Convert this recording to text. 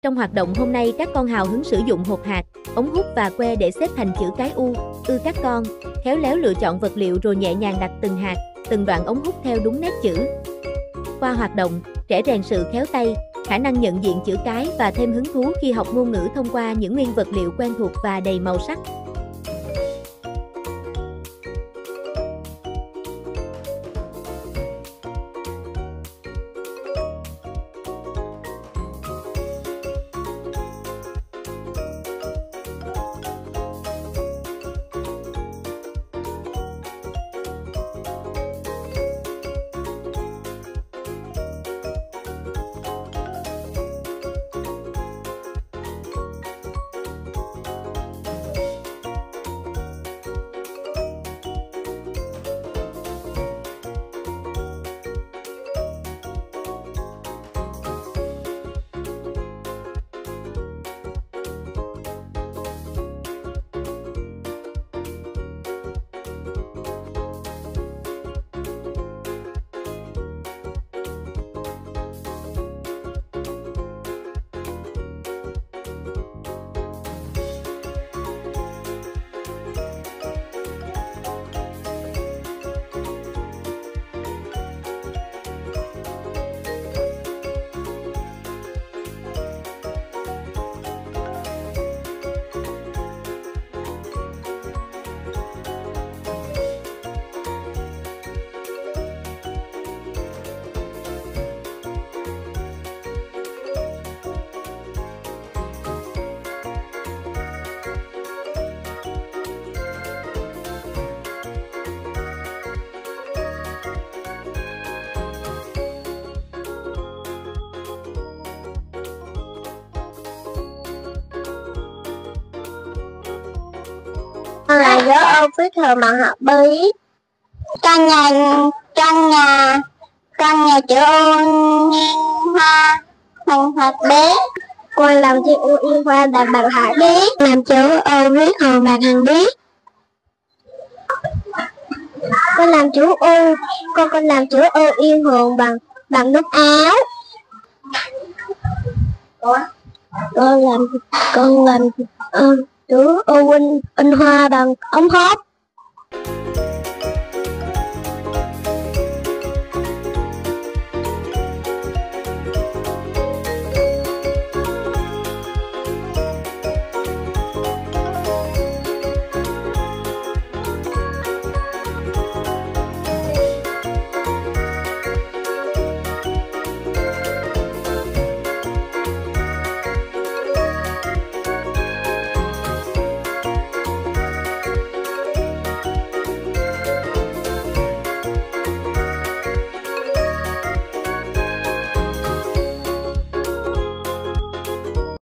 Trong hoạt động hôm nay các con hào hứng sử dụng hột hạt, ống hút và que để xếp thành chữ cái U, các con khéo léo lựa chọn vật liệu rồi nhẹ nhàng đặt từng hạt, từng đoạn ống hút theo đúng nét chữ. Qua hoạt động, trẻ rèn sự khéo tay, khả năng nhận diện chữ cái và thêm hứng thú khi học ngôn ngữ thông qua những nguyên vật liệu quen thuộc và đầy màu sắc. Con là Võ Âu Phước Thường bằng học bơi. Căn nhà chữ U nghiêng hoa thành hạt bé. Con làm chữ U yên hoa đạt bằng hạt bé. Làm chữ O viết hồn bằng hàng bé. Con làm chữ U, con làm chữ O yên hồn bằng nút áo. Con làm chữ O in hoa bằng ống hút.